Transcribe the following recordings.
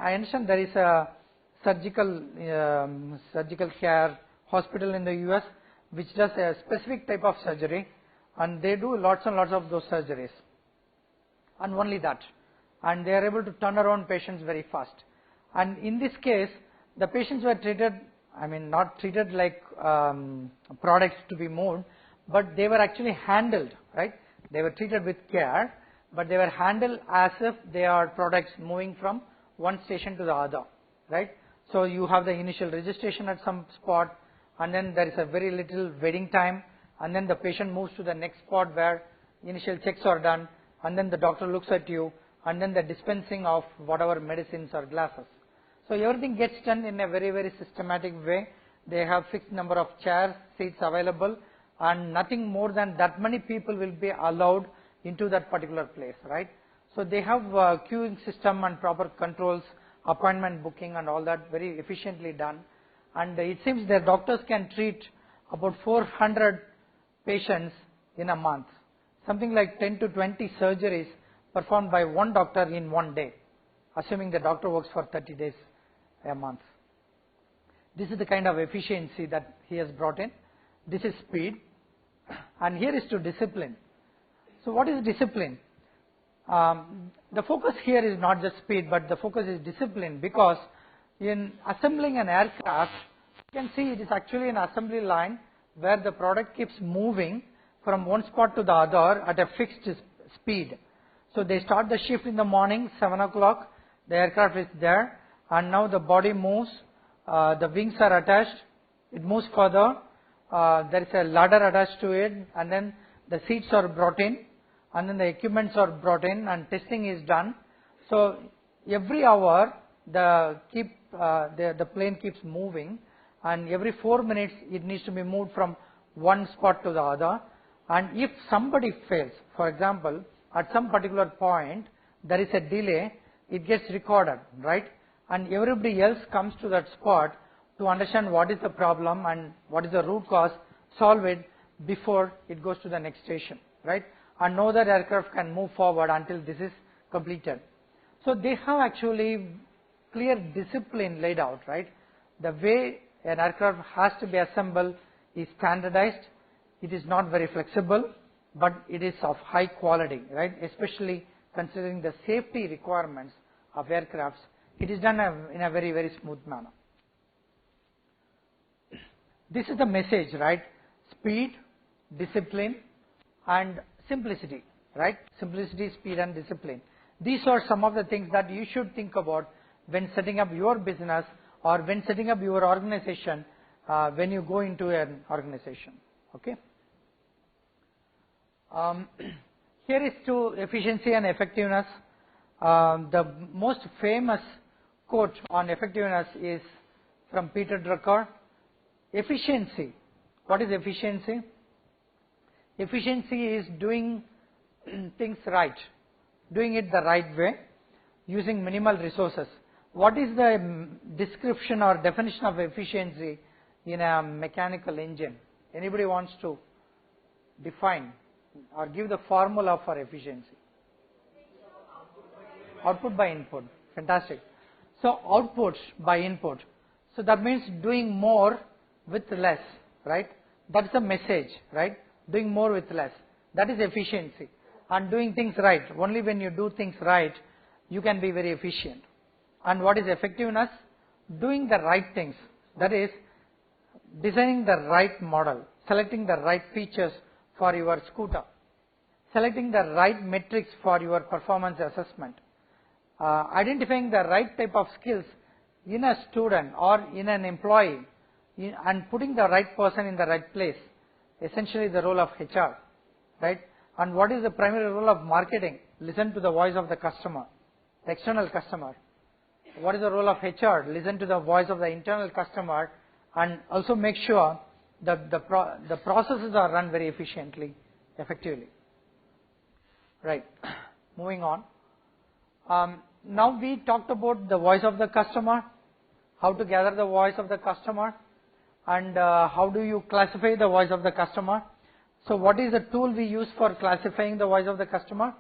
I understand there is a surgical care hospital in the US which does a specific type of surgery, and they do lots and lots of those surgeries, and only that, and they are able to turn around patients very fast. And in this case, the patients were treated, I mean, not treated like products to be moved, but they were actually handled, right? They were treated with care, but they were handled as if they are products moving from one station to the other, right? So you have the initial registration at some spot, and then there is a very little waiting time, and then the patient moves to the next spot where initial checks are done, and then the doctor looks at you, and then the dispensing of whatever medicines or glasses. So everything gets done in a very, very systematic way. They have fixed number of chairs, seats available, and nothing more than that many people will be allowed into that particular place, right? So they have a queuing system and proper controls, appointment booking and all that very efficiently done. And it seems their doctors can treat about 400 patients in a month, something like 10 to 20 surgeries performed by one doctor in one day, assuming the doctor works for 30 days a month. This is the kind of efficiency that he has brought in. This is speed, and here is to discipline. So what is discipline? The focus here is not just speed, but the focus is discipline, because in assembling an aircraft, you can see it is actually an assembly line where the product keeps moving from one spot to the other at a fixed speed. So they start the shift in the morning, 7 o'clock, the aircraft is there, and now the body moves, the wings are attached, it moves further, there is a ladder attached to it, and then the seats are brought in, and then the equipments are brought in, and testing is done. So every hour the plane keeps moving, and every 4 minutes it needs to be moved from one spot to the other. And if somebody fails, for example, at some particular point there is a delay, it gets recorded, right? And everybody else comes to that spot to understand what is the problem and what is the root cause, solve it before it goes to the next station, right? And no other aircraft can move forward until this is completed. So they have actually clear discipline laid out, right? The way an aircraft has to be assembled is standardized. It is not very flexible, but it is of high quality, right? Especially considering the safety requirements of aircrafts, it is done in a very, very smooth manner. This is the message, right? Speed, discipline, and simplicity, right? Simplicity, speed, and discipline. These are some of the things that you should think about when setting up your business or when setting up your organization when you go into an organization, okay? Here is to efficiency and effectiveness. The most famous quote on effectiveness is from Peter Drucker. Efficiency. What is efficiency? Efficiency is doing things right, doing it the right way, using minimal resources. What is the description or definition of efficiency in a mechanical engine? Anybody wants to define or give the formula for efficiency? Output by input. Fantastic. So output by input. So that means doing more with less, right? That's the message, right? Doing more with less. That is efficiency. And doing things right. Only when you do things right, you can be very efficient. And what is effectiveness? Doing the right things. That is, designing the right model, selecting the right features for your scooter, selecting the right metrics for your performance assessment, identifying the right type of skills in a student or in an employee, and putting the right person in the right place, essentially the role of HR, right? And what is the primary role of marketing? Listen to the voice of the customer, the external customer. What is the role of HR? Listen to the voice of the internal customer, and also make sure that the processes are run very efficiently, effectively. Right. Moving on. Now we talked about the voice of the customer, how to gather the voice of the customer, and how do you classify the voice of the customer. So what is the tool we use for classifying the voice of the customer?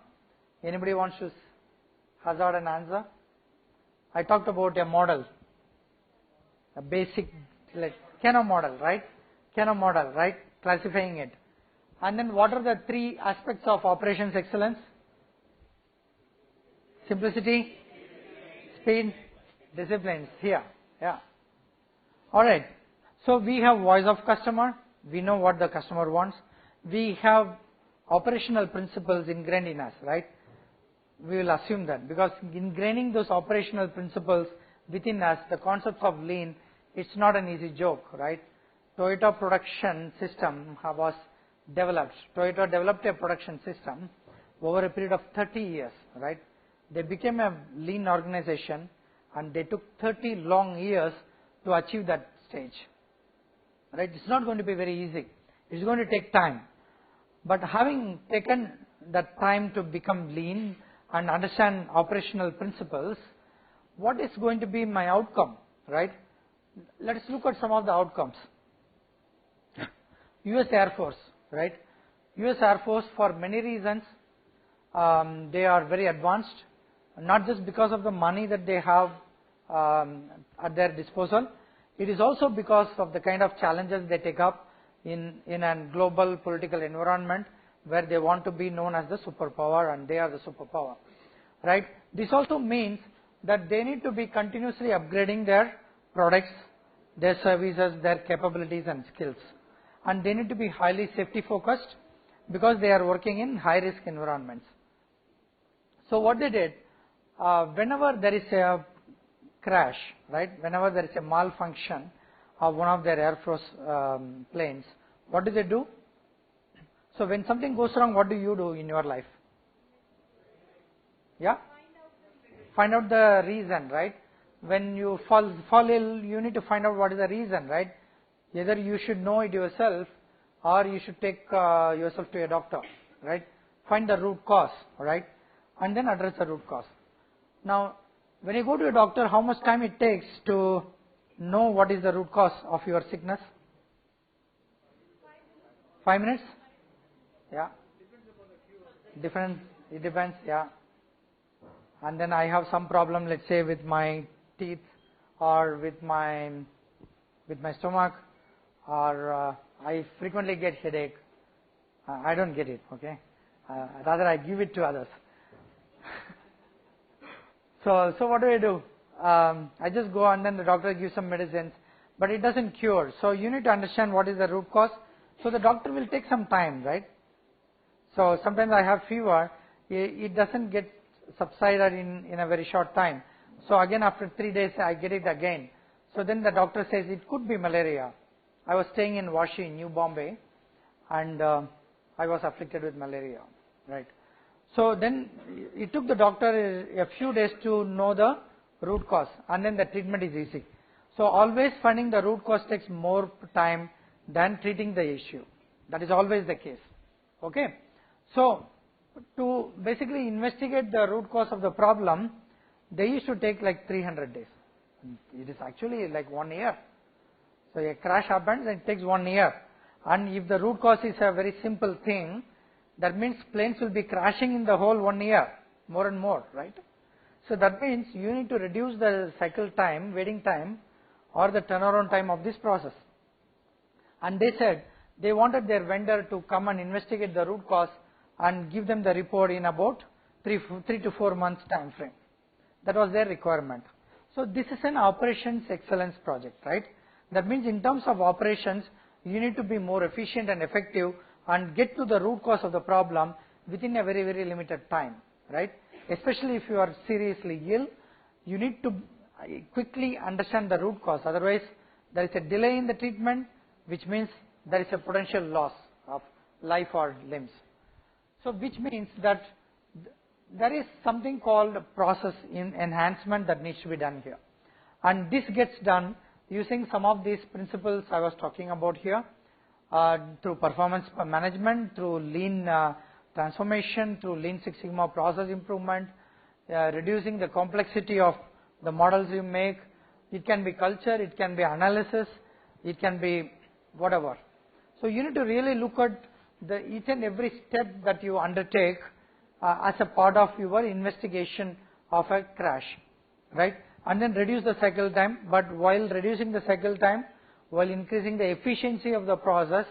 Anybody wants to hazard an answer? I talked about a model, a basic like Kano model, right? Kano model, right? Classifying it. And then what are the three aspects of operations excellence? Simplicity, speed, disciplines here. Yeah. Alright. So we have voice of customer. We know what the customer wants. We have operational principles ingrained in us, right? We will assume that because ingraining those operational principles within us, the concepts of lean, it's not an easy joke, right? Toyota production system was developed. Toyota developed a production system over a period of 30 years, right? They became a lean organization and they took 30 long years to achieve that stage, right? It's not going to be very easy. It's going to take time. But having taken that time to become lean and understand operational principles, what is going to be my outcome, right? Let's look at some of the outcomes. US Air Force, right? US Air Force, for many reasons, they are very advanced, not just because of the money that they have at their disposal. It is also because of the kind of challenges they take up in a global political environment where they want to be known as the superpower, and they are the superpower, right? This also means that they need to be continuously upgrading their products, their services, their capabilities and skills, and they need to be highly safety focused because they are working in high risk environments. So what they did, whenever there is a crash, right, whenever there is a malfunction of one of their Air Force planes, what do they do? So when something goes wrong, what do you do in your life? Yeah? Find out the reason, right? When you fall ill, you need to find out what is the reason, right? Either you should know it yourself or you should take yourself to a doctor, right? Find the root cause, right? And then address the root cause. Now, when you go to a doctor, how much time it takes to know what is the root cause of your sickness? 5 minutes? Yeah. It depends, yeah. And then I have some problem, let's say, with my teeth or with my stomach, or I frequently get headache. I don't get it, okay? Rather I give it to others. So what do? I just go and then the doctor gives some medicines, but it doesn't cure. So you need to understand what is the root cause. So the doctor will take some time, right? So sometimes I have fever, it doesn't get subsided in a very short time. So again after 3 days I get it again. So then the doctor says it could be malaria. I was staying in Vashi, New Bombay, and I was afflicted with malaria, right? So then it took the doctor a few days to know the root cause, and then the treatment is easy. So always finding the root cause takes more time than treating the issue. That is always the case. Okay. So to basically investigate the root cause of the problem, they used to take like 300 days. It is actually like 1 year. So a crash happens and it takes 1 year. And if the root cause is a very simple thing, that means planes will be crashing in the whole 1 year, more and more, right? So that means you need to reduce the cycle time, waiting time, or the turnaround time of this process. And they said they wanted their vendor to come and investigate the root cause and give them the report in about 3 to 4 months time frame. That was their requirement. So this is an operations excellence project, right? That means in terms of operations, you need to be more efficient and effective and get to the root cause of the problem within a very, very limited time, right? Especially if you are seriously ill, you need to quickly understand the root cause. Otherwise, there is a delay in the treatment, which means there is a potential loss of life or limbs. So which means that there is something called process enhancement that needs to be done here. And this gets done using some of these principles I was talking about here, through performance management, through lean transformation, through Lean Six Sigma process improvement, reducing the complexity of the models you make. It can be culture, it can be analysis, it can be whatever. So you need to really look at each and every step that you undertake as a part of your investigation of a crash, right? and then reduce the cycle time. But while reducing the cycle time, while increasing the efficiency of the process,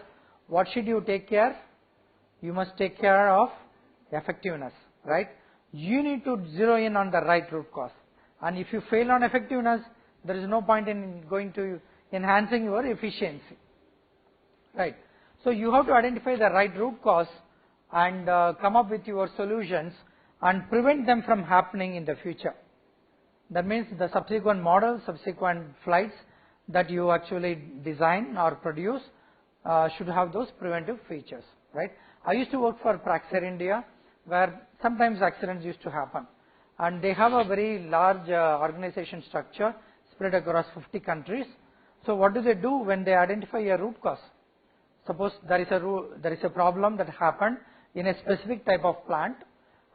what should you take care? You must take care of effectiveness, right? You need to zero in on the right root cause. And if you fail on effectiveness, there is no point in going to enhancing your efficiency, right? So you have to identify the right root cause and come up with your solutions and prevent them from happening in the future. That means the subsequent models, subsequent flights that you actually design or produce should have those preventive features, right? I used to work for Praxair India, where sometimes accidents used to happen, and they have a very large organization structure spread across 50 countries. So what do they do when they identify a root cause? Suppose there is a problem that happened in a specific type of plant,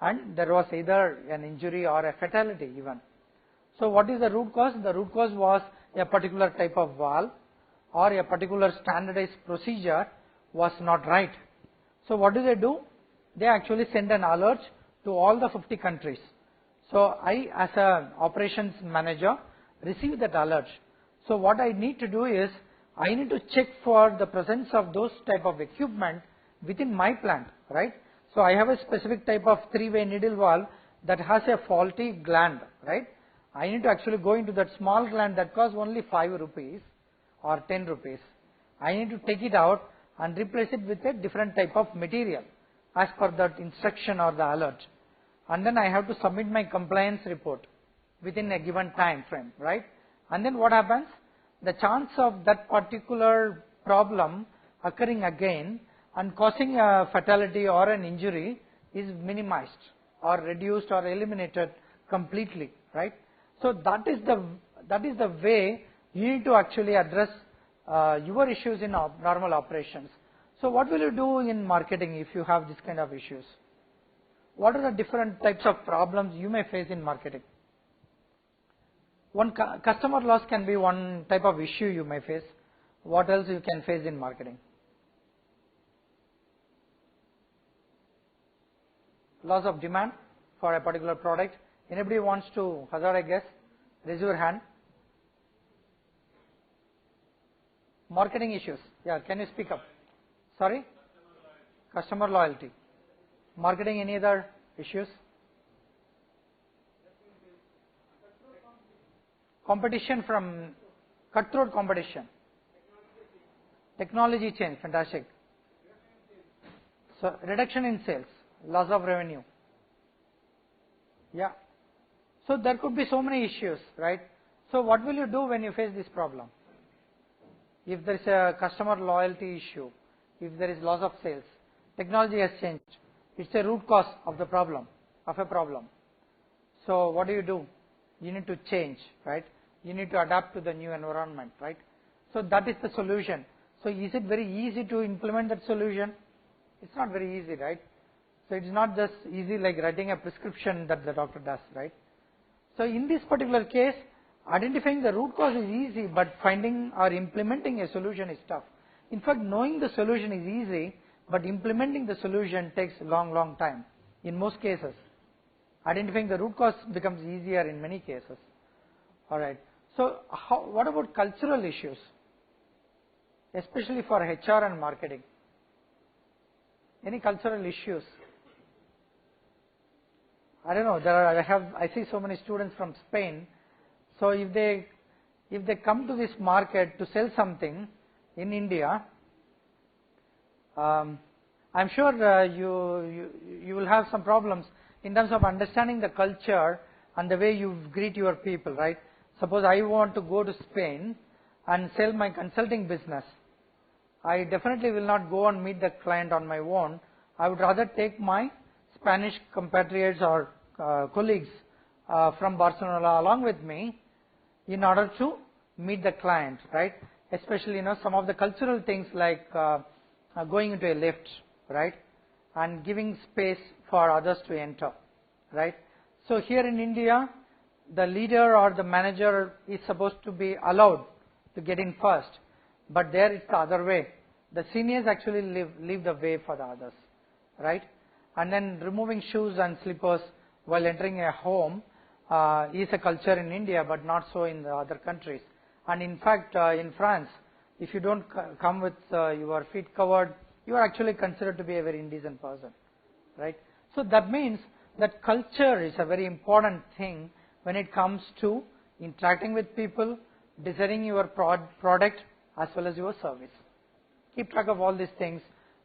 and there was either an injury or a fatality even. So what is the root cause? The root cause was a particular type of valve or a particular standardized procedure was not right. So what do? They actually send an alert to all the 50 countries. So I, as an operations manager, receive that alert. So what I need to do is, I need to check for the presence of those type of equipment within my plant, right? So I have a specific type of three-way needle valve that has a faulty gland, right? I need to actually go into that small gland that costs only 5 rupees or 10 rupees. I need to take it out and replace it with a different type of material as per that instruction or the alert. And then I have to submit my compliance report within a given time frame, right? And then what happens? The chance of that particular problem occurring again and causing a fatality or an injury is minimized or reduced or eliminated completely, right? So that is the way you need to actually address your issues in normal operations. So what will you do in marketing if you have this kind of issues? What are the different types of problems you may face in marketing? One customer loss can be one type of issue you may face. What else you can face in marketing? Loss of demand for a particular product. Anybody wants to hazard a guess? Raise your hand. Marketing issues. Yeah, can you speak up? Sorry? Customer loyalty. Marketing, any other issues? Competition from cutthroat competition. Technology change, fantastic. So reduction in sales, loss of revenue. Yeah. So there could be so many issues, right? So what will you do when you face this problem? If there is a customer loyalty issue, if there is loss of sales, technology has changed. It's a root cause of the problem, of a problem. So what do? You need to change, right? You need to adapt to the new environment, right? So that is the solution. So is it very easy to implement that solution? It's not very easy, right? So it's not just easy like writing a prescription that the doctor does, right? So in this particular case, identifying the root cause is easy, but finding or implementing a solution is tough. In fact, knowing the solution is easy, but implementing the solution takes a long time in most cases. Identifying the root cause becomes easier in many cases. All right. So what about cultural issues, especially for HR and marketing? Any cultural issues? I don't know. I see so many students from Spain. So if they come to this market to sell something in India, I'm sure you will have some problems in terms of understanding the culture and the way you greet your people, right? Suppose I want to go to Spain and sell my consulting business. I definitely will not go and meet the client on my own. I would rather take my Spanish compatriots or colleagues from Barcelona along with me in order to meet the client, right? Especially, some of the cultural things like going into a lift, right? And giving space for others to enter, right? So here in India, the leader or the manager is supposed to be allowed to get in first, but there it's the other way. The seniors actually leave the way for the others, right? And then removing shoes and slippers while entering a home is a culture in India, but not so in the other countries. And in fact, in France, if you don't come with your feet covered, you are actually considered to be a very indecent person, right? So that means that culture is a very important thing when it comes to interacting with people, designing your product as well as your service. Keep track of all these things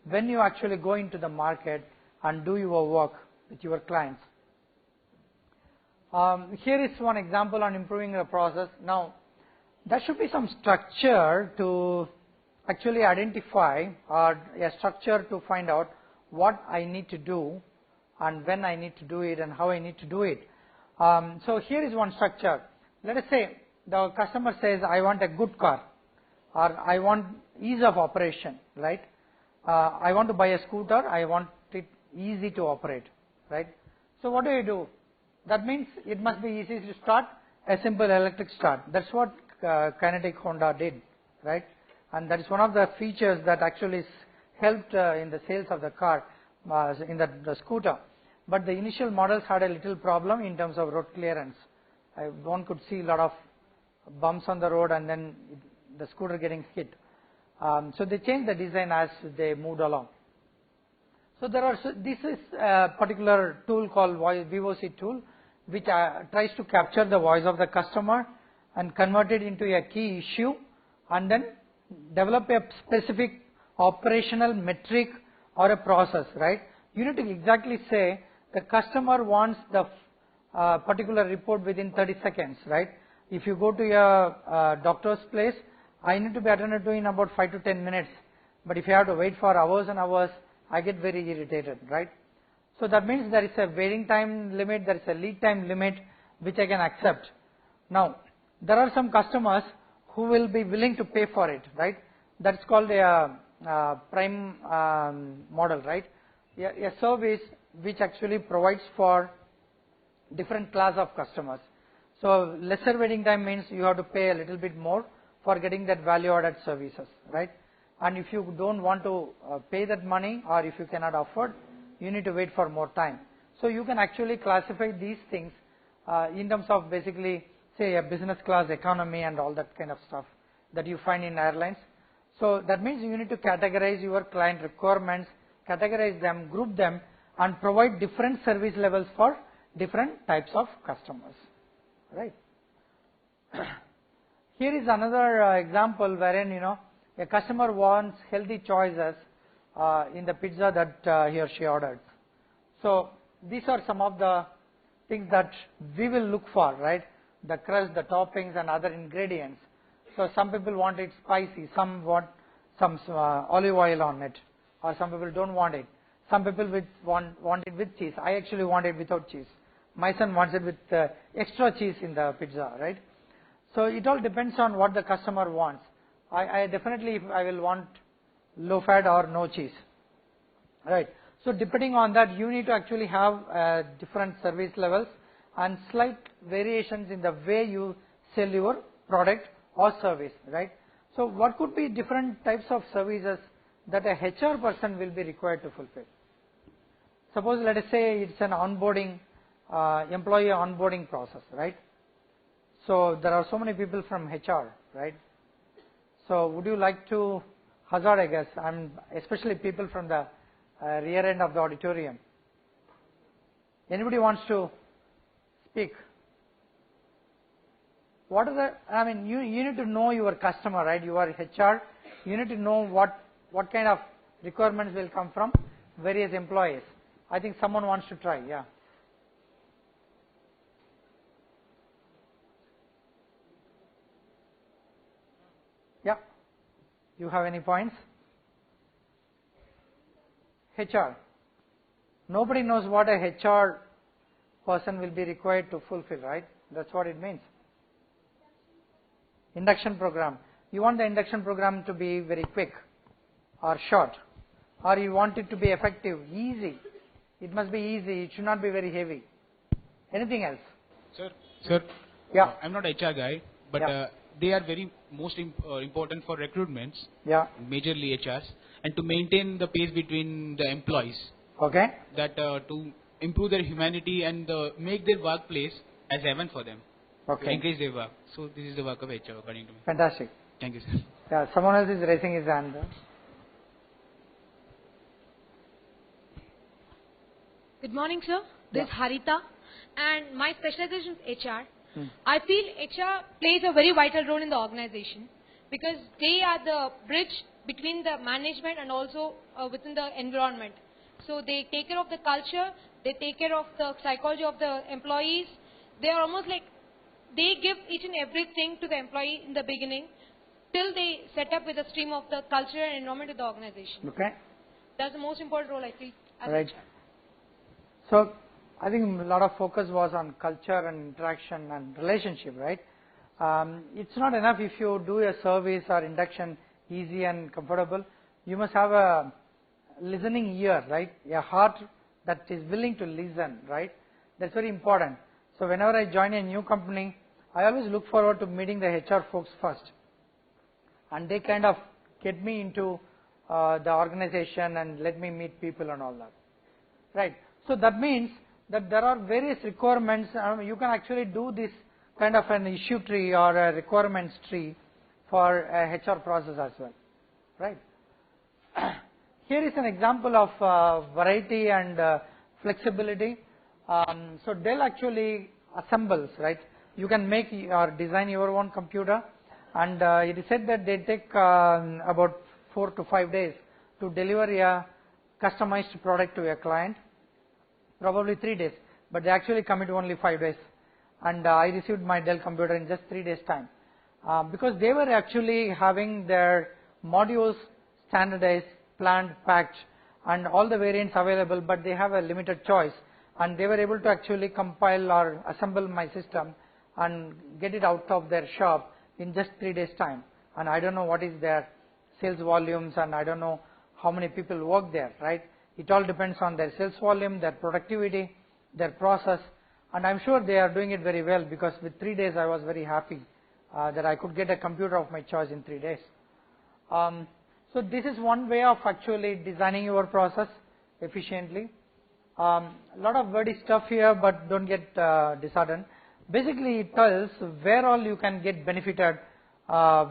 when you actually go into the market and do your work with your clients. Here is one example on improving the process. Now, there should be some structure to actually identify, or a structure to find out what I need to do and when I need to do it and how I need to do it. So here is one structure. Let us say the customer says, I want a good car, or I want ease of operation, right? I want to buy a scooter, I want it easy to operate, right? So what do? That means it must be easy to start, a simple electric start. That's what Kinetic Honda did, right? And that is one of the features that actually helped in the sales of the car, in the scooter. But the initial models had a little problem in terms of road clearance. One could see a lot of bumps on the road and then the scooter getting hit. So they changed the design as they moved along. So this is a particular tool called VOC tool, which tries to capture the voice of the customer and convert it into a key issue, and then develop a specific operational metric or a process, right? You need to exactly say the customer wants the particular report within 30 seconds, right? If you go to a doctor's place, I need to be attended to in about 5 to 10 minutes. But if you have to wait for hours and hours, I get very irritated, right? So that means there is a waiting time limit, there is a lead time limit which I can accept. Now, there are some customers who will be willing to pay for it, right? That's called a prime model, right? A service which actually provides for different class of customers. So lesser waiting time means you have to pay a little bit more for getting that value added services, right? And if you don't want to pay that money, or if you cannot afford, you need to wait for more time. So you can actually classify these things in terms of basically, say, a business class economy and all that kind of stuff that you find in airlines. So that means you need to categorize your client requirements, categorize them, group them, and provide different service levels for different types of customers, right? Here is another example wherein, a customer wants healthy choices in the pizza that he or she ordered. So these are some of the things that we will look for, right? The crust, the toppings, and other ingredients. So some people want it spicy, some want some olive oil on it, or some people don't want it. Some people want it with cheese. I actually want it without cheese. My son wants it with extra cheese in the pizza, right? So it all depends on what the customer wants. I definitely will want low fat or no cheese, right? So depending on that, you need to actually have different service levels and slight variations in the way you sell your product or service, right? So what could be different types of services that a HR person will be required to fulfill? Suppose, let us say it's an onboarding, employee onboarding process, right? So there are so many people from HR, right? So would you like to hazard a guess? Especially people from the rear end of the auditorium. Anybody wants to speak? What are the, you need to know your customer, right? You are HR. You need to know what kind of requirements will come from various employees. I think someone wants to try, yeah. Yeah. You have any points? HR. Nobody knows what a HR person will be required to fulfill, right? That's what it means. Induction program. You want the induction program to be very quick or short, or you want it to be effective, easy. It must be easy. It should not be very heavy. Anything else? Sir. Yeah. I'm not HR guy, but yeah. They are very most important for recruitments. Yeah. Majorly HRs, and to maintain the pace between the employees. Okay. That to improve their humanity and make their workplace as heaven for them. Okay. To increase their work. So this is the work of HR according to me. Fantastic. Thank you, sir. Yeah, someone else is raising his hand. Good morning, sir. This is Harita, and my specialization is HR. I feel HR plays a very vital role in the organization because they are the bridge between the management and also within the environment. So they take care of the culture, they take care of the psychology of the employees. They are almost like they give each and everything to the employee in the beginning till they set up with a stream of the culture and environment of the organization. Okay. That's the most important role I feel as Right. HR. So I think a lot of focus was on culture and interaction and relationship, right? It's not enough if you do a service or induction easy and comfortable. You must have a listening ear, right? A heart that is willing to listen, right? That's very important. So whenever I join a new company, I always look forward to meeting the HR folks first. And they kind of get me into the organization and let me meet people and all that. Right. So that means that there are various requirements. You can actually do this kind of an issue tree or a requirements tree for a HR process as well. Right. Here is an example of variety and flexibility. So Dell actually assembles, right? You can make or design your own computer, and it is said that they take about 4 to 5 days to deliver a customized product to a client, probably 3 days, but they actually commit only 5 days. And I received my Dell computer in just 3 days time because they were actually having their modules standardized, planned, packed, and all the variants available, but they have a limited choice, and they were able to actually compile or assemble my system and get it out of their shop in just 3 days time. And I don't know what is their sales volumes, and I don't know how many people work there, right? It all depends on their sales volume, their productivity, their process, and I'm sure they are doing it very well, because with 3 days I was very happy that I could get a computer of my choice in 3 days. So this is one way of actually designing your process efficiently. A lot of wordy stuff here, but don't get disheartened. Basically, it tells where all you can get benefited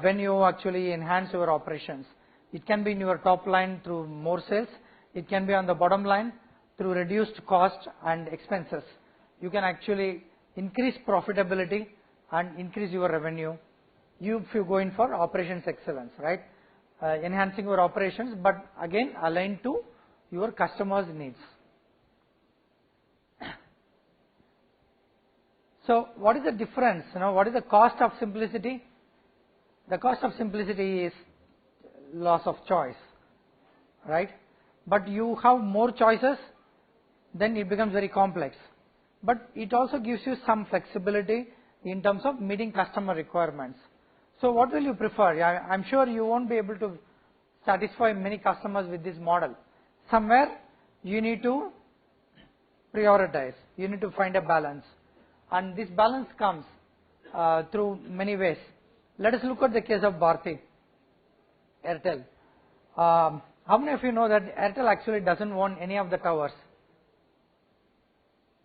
when you actually enhance your operations. It can be in your top line through more sales. It can be on the bottom line through reduced cost and expenses. You can actually increase profitability and increase your revenue if you go in for operations excellence, right? Enhancing your operations, but again aligned to your customers' needs. So what is the difference? What is the cost of simplicity? The cost of simplicity is loss of choice, right? But you have more choices, then it becomes very complex. But it also gives you some flexibility in terms of meeting customer requirements. So what will you prefer? I'm sure you won't be able to satisfy many customers with this model. Somewhere you need to prioritize. You need to find a balance. And this balance comes through many ways. Let us look at the case of Bharti, Airtel. How many of you know that Airtel actually doesn't own any of the towers?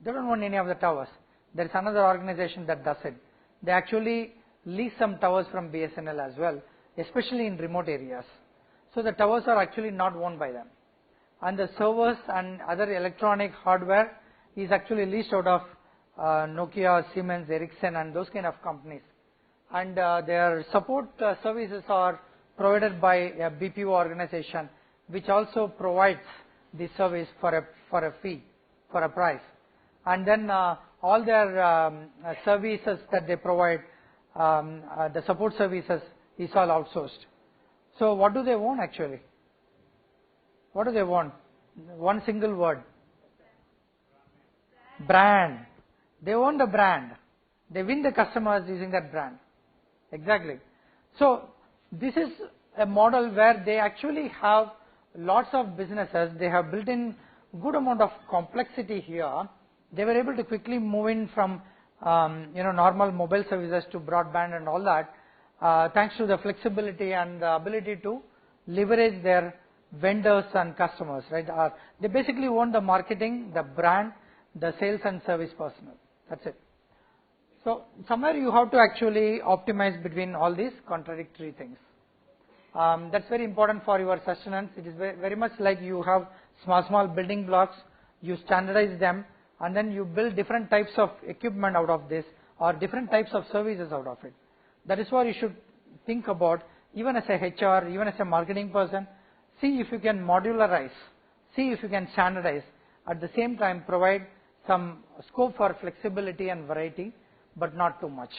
They don't own any of the towers. There is another organization that does it. They actually lease some towers from BSNL as well, especially in remote areas. So the towers are actually not owned by them. And the servers and other electronic hardware is actually leased out of Nokia, Siemens, Ericsson, and those kind of companies. And their support services are provided by a BPO organization, which also provides the service for a fee, for a price. And then all their services that they provide, the support services, is all outsourced. So what do they own actually? What do they want? One single word. Brand. They own the brand. They win the customers using that brand. Exactly. So this is a model where they actually have lots of businesses. They have built in good amount of complexity here. They were able to quickly move in from normal mobile services to broadband and all that, thanks to the flexibility and the ability to leverage their vendors and customers, right? They basically own the marketing, the brand, the sales and service personnel. That's it. So somewhere you have to actually optimize between all these contradictory things. That's very important for your sustenance. It is very much like you have small building blocks, you standardize them, and then you build different types of equipment out of this, or different types of services out of it. That is what you should think about, even as a HR, even as a marketing person. See if you can modularize, see if you can standardize, at the same time provide some scope for flexibility and variety, but not too much.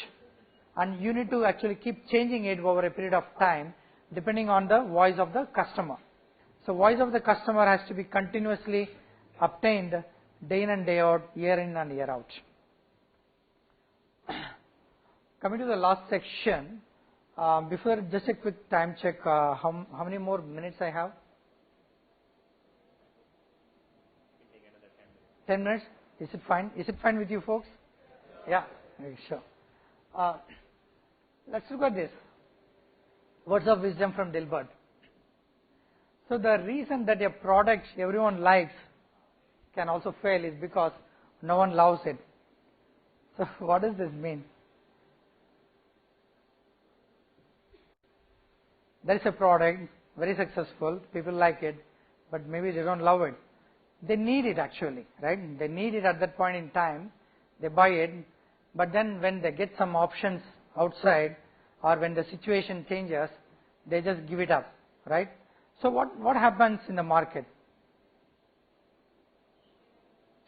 And you need to actually keep changing it over a period of time, depending on the voice of the customer. So voice of the customer has to be continuously obtained day in and day out, year in and year out. Coming to the last section, before just a quick time check, how many more minutes I have? 10 minutes? Is it fine? Is it fine with you folks? Yeah, sure. Let's look at this. Words of wisdom from Dilbert. So the reason that a product everyone likes can also fail is because no one loves it. So what does this mean? There is a product, very successful, people like it, but maybe they don't love it. They need it actually, right? They need it at that point in time, they buy it, but then when they get some options outside, or when the situation changes, they just give it up, right? So what happens in the market?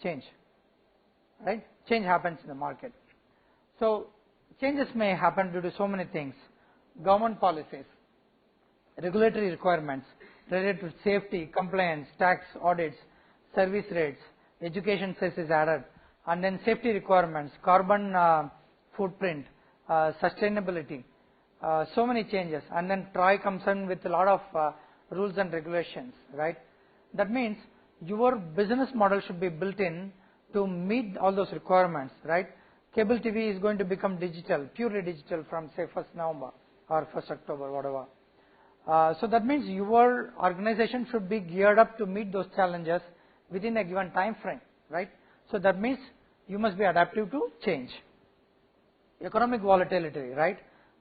Change, right? Change happens in the market. So changes may happen due to so many things. Government policies, regulatory requirements related to safety, compliance, tax, audits, service rates, education cess is added, and then safety requirements, carbon footprint, sustainability, so many changes, and then TROI comes in with a lot of rules and regulations, right? That means your business model should be built in to meet all those requirements, right? Cable TV is going to become digital, purely digital from say 1st November or 1st October, whatever. So that means your organization should be geared up to meet those challenges within a given time frame, right? So that means you must be adaptive to change. Economic volatility, right?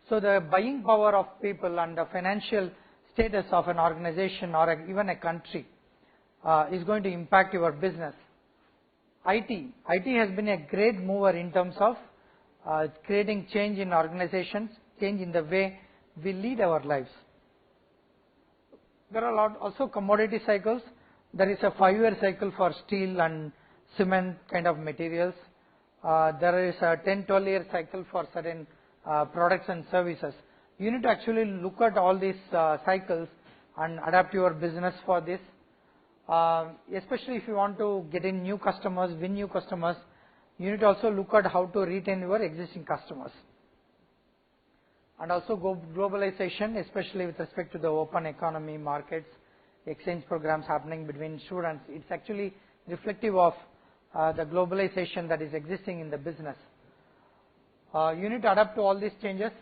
So the buying power of people and the financial status of an organization or even a country is going to impact your business. IT has been a great mover in terms of creating change in organizations, change in the way we lead our lives. There are also commodity cycles. There is a 5-year cycle for steel and cement kind of materials. There is a 10-12-year cycle for certain products and services. You need to actually look at all these cycles and adapt your business for this. Especially if you want to get in new customers, win new customers, you need to also look at how to retain your existing customers. And also globalization, especially with respect to the open economy markets, exchange programs happening between students. It's actually reflective of the globalization that is existing in the business. You need to adapt to all these changes.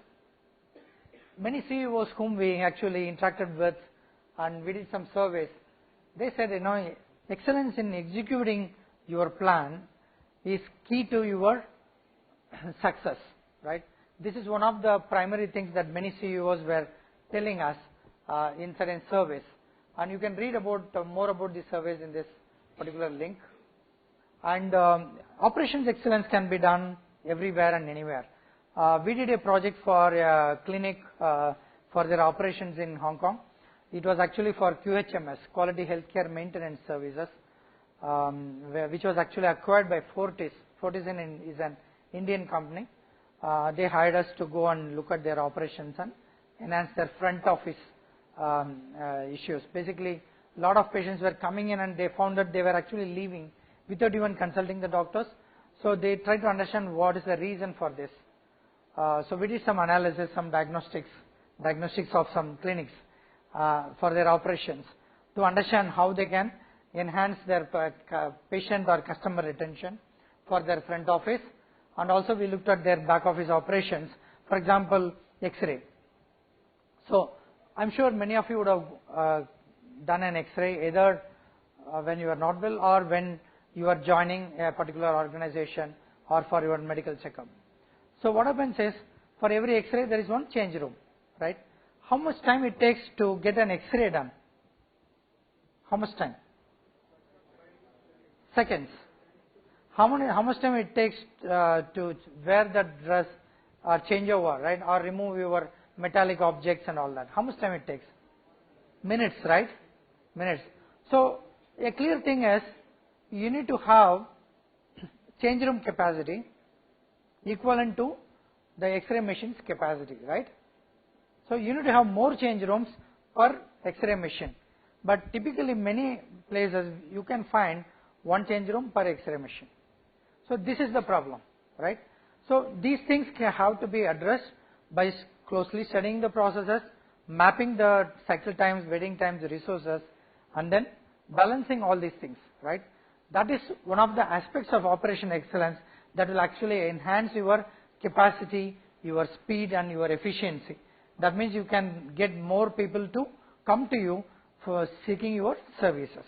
Many CEOs whom we actually interacted with and we did some surveys, they said, excellence in executing your plan is key to your success, right? This is one of the primary things that many CEOs were telling us in certain surveys. And you can read about more about these surveys in this particular link. And operations excellence can be done everywhere and anywhere. We did a project for a clinic for their operations in Hong Kong. It was actually for QHMS, Quality Healthcare Maintenance Services, which was actually acquired by Fortis. Fortis is an Indian company. They hired us to go and look at their operations and enhance their front office issues. Basically, a lot of patients were coming in and they found that they were actually leaving without even consulting the doctors. So they tried to understand what is the reason for this. So we did some analysis, some diagnostics of some clinics for their operations to understand how they can enhance their patient or customer retention for their front office. And also we looked at their back office operations, for example, X-ray. So I'm sure many of you would have done an X-ray either when you are not well or when you are joining a particular organization or for your medical checkup. So what happens is, for every X-ray there is one change room, right? How much time it takes to get an X-ray done? How much time? Seconds. How much time it takes to wear that dress or change over, right? Or remove your metallic objects and all that. How much time it takes? Minutes, right? Minutes. So a clear thing is, you need to have change room capacity equivalent to the X-ray machine's capacity, right? So you need to have more change rooms per X-ray machine. But typically many places you can find one change room per X-ray machine. So this is the problem, right? So these things have to be addressed by closely studying the processes, mapping the cycle times, waiting times, resources, and then balancing all these things, right? That is one of the aspects of operation excellence that will actually enhance your capacity, your speed, and your efficiency. That means you can get more people to come to you for seeking your services.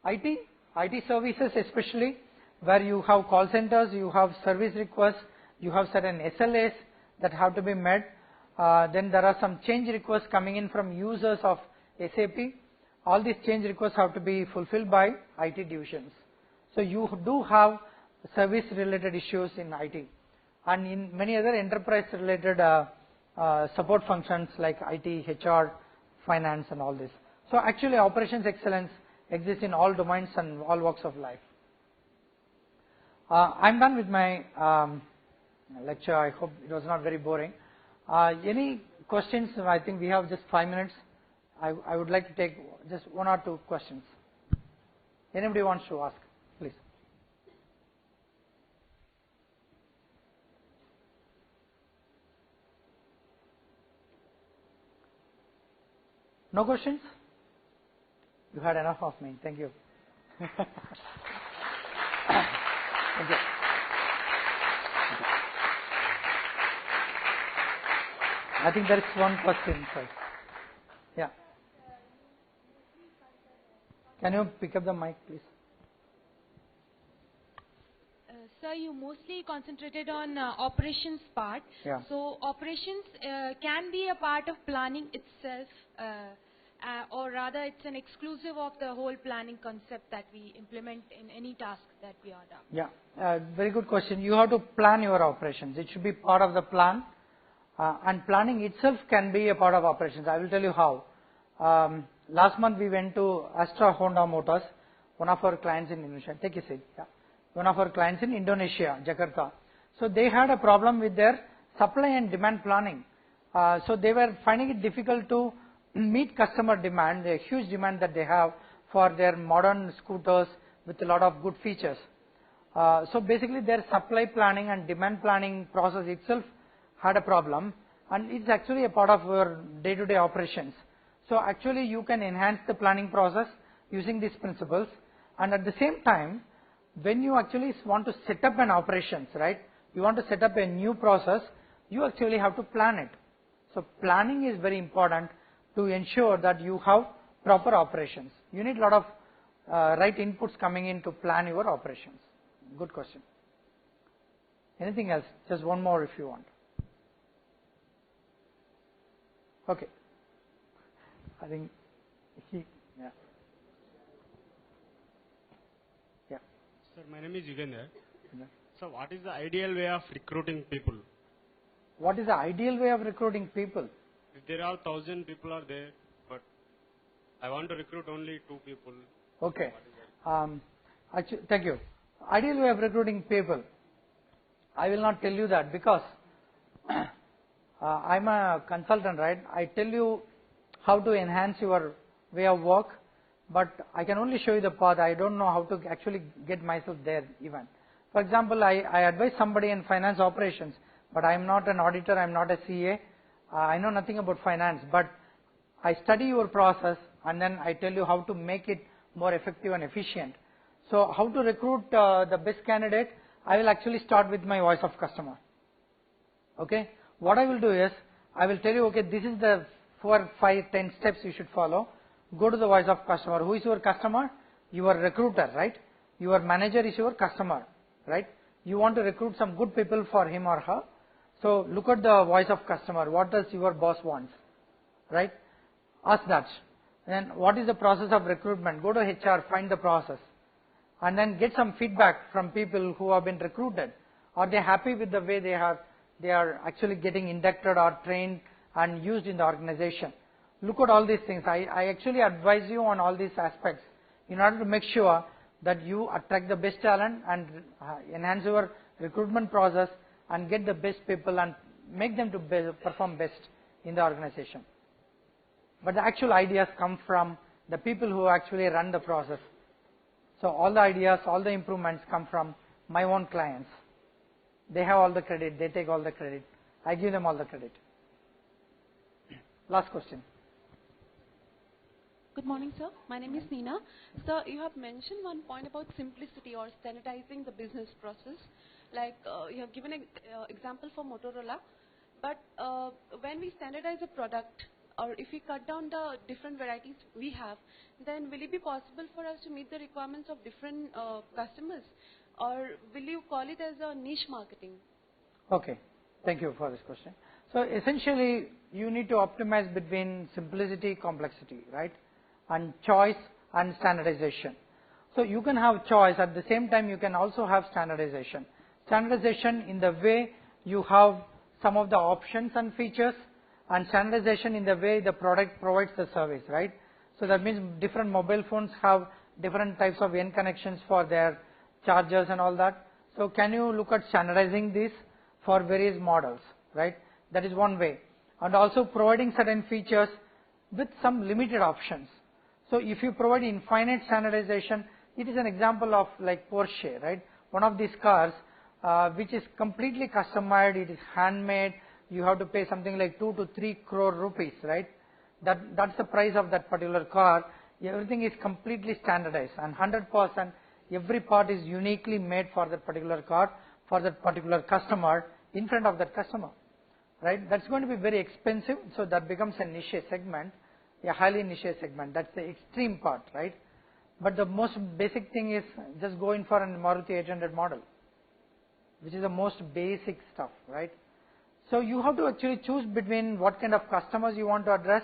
IT services, especially where you have call centers, you have service requests, you have certain SLAs that have to be met. Then there are some change requests coming in from users of SAP. All these change requests have to be fulfilled by IT divisions. So you do have service related issues in IT and in many other enterprise related support functions like IT, HR, finance, and all this. So actually operations excellence exists in all domains and all walks of life. I'm done with my lecture. I hope it was not very boring. Any questions? I think we have just 5 minutes. I would like to take just 1 or 2 questions. Anybody wants to ask, please. No questions? You had enough of me. Thank you. Thank you. I think there is one question, sir. Yeah. Can you pick up the mic, please? Sir, you mostly concentrated on operations part. Yeah. So operations can be a part of planning itself, or rather it's an exclusive of the whole planning concept that we implement in any task that we are done. Yeah, very good question. You have to plan your operations. It should be part of the plan, and planning itself can be a part of operations. I will tell you how. Last month we went to Astra Honda Motors, one of our clients in Indonesia. Take a seat. Yeah. One of our clients in Indonesia, Jakarta. So they had a problem with their supply and demand planning. So they were finding it difficult to meet customer demand, the huge demand that they have for their modern scooters with a lot of good features. So basically their supply planning and demand planning process itself had a problem, and it's actually a part of your day-to-day operations. So actually you can enhance the planning process using these principles, and at the same time, when you actually want to set up an operations, right, you want to set up a new process, you actually have to plan it. So planning is very important to ensure that you have proper operations. You need a lot of right inputs coming in to plan your operations. Good question. Anything else? Just one more if you want. Okay. I think yeah. Yeah. Sir, my name is Yugandhar. Yeah. So what is the ideal way of recruiting people? What is the ideal way of recruiting people? If there are 1,000 people are there, but I want to recruit only 2 people. Okay. Actually, thank you. Ideal way of recruiting people. I will not tell you that because I'm a consultant, right? I tell you how to enhance your way of work, but I can only show you the path. I don't know how to actually get myself there even. For example, I advise somebody in finance operations, but I am not an auditor, I am not a CA. I know nothing about finance, but I study your process and then I tell you how to make it more effective and efficient. So how to recruit the best candidate? I will actually start with my voice of customer. Okay. What I will do is, I will tell you, okay, this is the 4, 5, 10 steps you should follow. Go to the voice of customer. Who is your customer? Your recruiter, right? Your manager is your customer, right? you want to recruit some good people for him or her. So look at the voice of customer. What does your boss want, right? Ask that. Then what is the process of recruitment? Go to HR, find the process, and then get some feedback from people who have been recruited. Are they happy with the way they are actually getting inducted or trained and used in the organization? Look at all these things. I actually advise you on all these aspects in order to make sure that you attract the best talent and enhance your recruitment process and get the best people and make them to perform best in the organization. But the actual ideas come from the people who actually run the process. So all the ideas, all the improvements come from my own clients. They have all the credit, they take all the credit. I give them all the credit. Last question. Good morning, sir. My name is Neena. Sir, you have mentioned one point about simplicity or standardizing the business process. Like you have given an example for Motorola. But when we standardize a product, or if we cut down the different varieties we have, then will it be possible for us to meet the requirements of different customers? Or will you call it as a niche marketing? Okay. Thank you for this question. So essentially, you need to optimize between simplicity, complexity, right? And choice and standardization. So you can have choice, at the same time you can also have standardization. Standardization in the way you have some of the options and features, and standardization in the way the product provides the service, right? So that means different mobile phones have different types of end connections for their chargers and all that. So can you look at standardizing this for various models, right? That is one way. And also providing certain features with some limited options. So if you provide infinite standardization, it is an example of like Porsche, right? One of these cars which is completely customized, it is handmade, you have to pay something like 2 to 3 crore rupees, right? That's the price of that particular car. Everything is completely standardized, and 100% every part is uniquely made for that particular car, for that particular customer, in front of that customer, right? That's going to be very expensive, so that becomes a niche segment, a highly niche segment. That's the extreme part, right? But the most basic thing is just go in for a Maruti 800 model, which is the most basic stuff, right? So you have to actually choose between what kind of customers you want to address,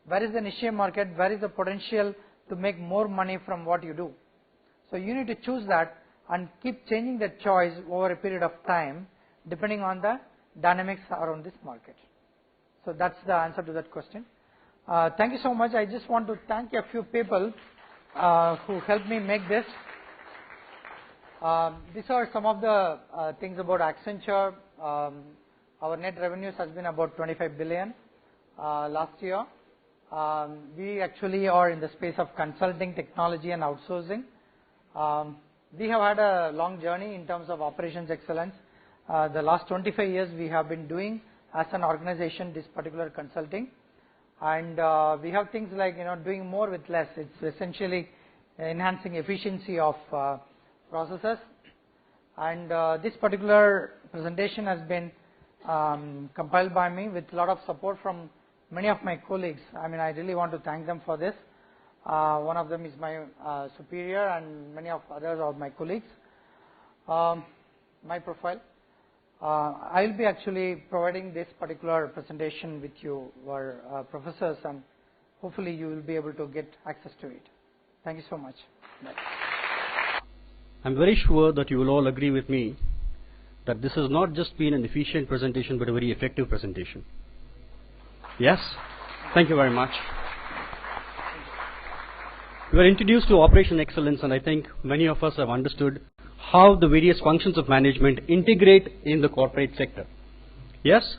where is the niche market, where is the potential to make more money from what you do. So you need to choose that and keep changing that choice over a period of time depending on the dynamics around this market. So that's the answer to that question. Thank you so much. I just want to thank a few people who helped me make this. These are some of the things about Accenture. Our net revenues has been about 25 billion last year. We actually are in the space of consulting, technology and outsourcing. We have had a long journey in terms of operations excellence. The last 25 years we have been doing as an organization this particular consulting, and we have things like doing more with less. It's essentially enhancing efficiency of processes, and this particular presentation has been compiled by me with a lot of support from many of my colleagues. I mean, I really want to thank them for this. One of them is my superior, and many of others are my colleagues. My profile. I will be actually providing this particular presentation with you, our professors, and hopefully you will be able to get access to it. Thank you so much. Bye. I'm very sure that you will all agree with me that this has not just been an efficient presentation but a very effective presentation. Yes? Thank you very much. We were introduced to operation excellence, and I think many of us have understood how the various functions of management integrate in the corporate sector. Yes?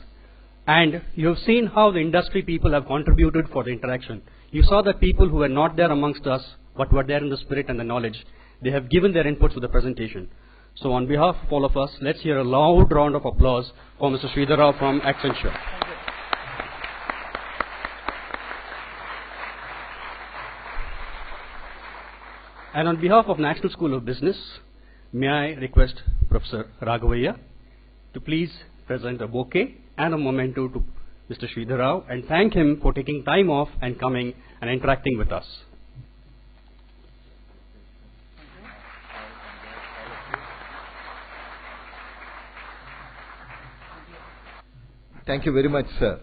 And you have seen how the industry people have contributed for the interaction. You saw that people who were not there amongst us but were there in the spirit and the knowledge, they have given their inputs to the presentation. So on behalf of all of us, let's hear a loud round of applause for Mr. Sridhar from Accenture. And on behalf of National School of Business, may I request Professor Raghavaiah to please present a bouquet and a memento to Mr. Sridhar Rao and thank him for taking time off and coming and interacting with us. Thank you very much, sir.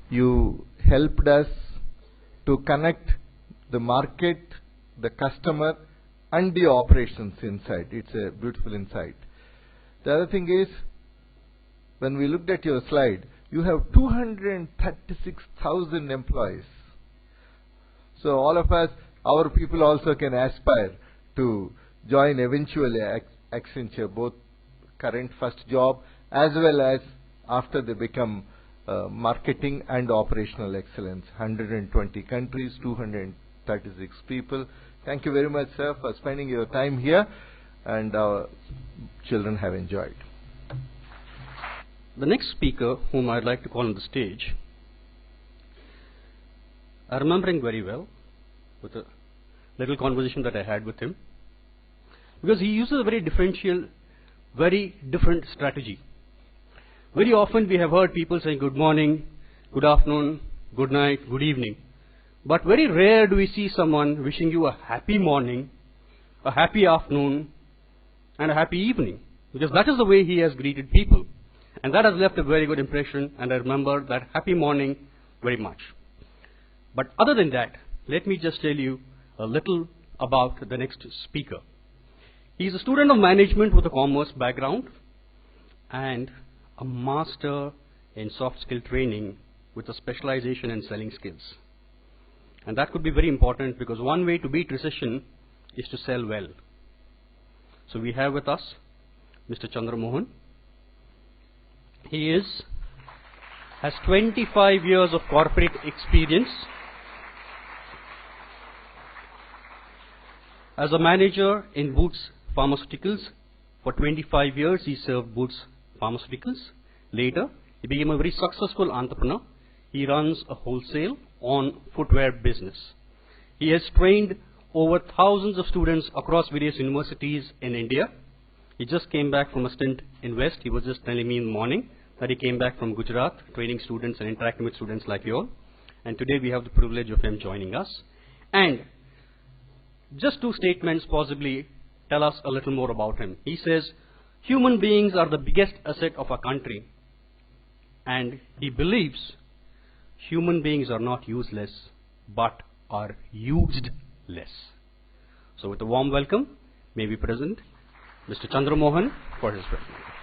You helped us to connect the market, the customer, and the operations inside. It's a beautiful insight. The other thing is, when we looked at your slide, you have 236,000 employees. So all of us, our people also can aspire to join eventually Accenture, both current first job as well as after they become marketing and operational excellence. 120 countries, 236 people. Thank you very much, sir, for spending your time here, and our children have enjoyed. The next speaker, whom I'd like to call on the stage, I remember him very well with a little conversation that I had with him, because he uses a very different strategy. Very often we have heard people saying good morning, good afternoon, good night, good evening. But very rare do we see someone wishing you a happy morning, a happy afternoon, and a happy evening. Because that is the way he has greeted people. And that has left a very good impression, and I remember that happy morning very much. But other than that, let me just tell you a little about the next speaker. He is a student of management with a commerce background and a master in soft skill training with a specialization in selling skills. And that could be very important, because one way to beat recession is to sell well. So we have with us Mr. Chandra Mohan. He has 25 years of corporate experience. As a manager in Boots Pharmaceuticals, for 25 years he served Boots Pharmaceuticals. Later, he became a very successful entrepreneur. He runs a wholesale on footwear business. He has trained over thousands of students across various universities in India. He just came back from a stint in West. He was just telling me in the morning that he came back from Gujarat, training students and interacting with students like you all. And today we have the privilege of him joining us. And just two statements possibly tell us a little more about him. He says, human beings are the biggest asset of our country. And he believes human beings are not useless, but are used less. So with a warm welcome, may we present Mr. Chandra Mohan for his presentation.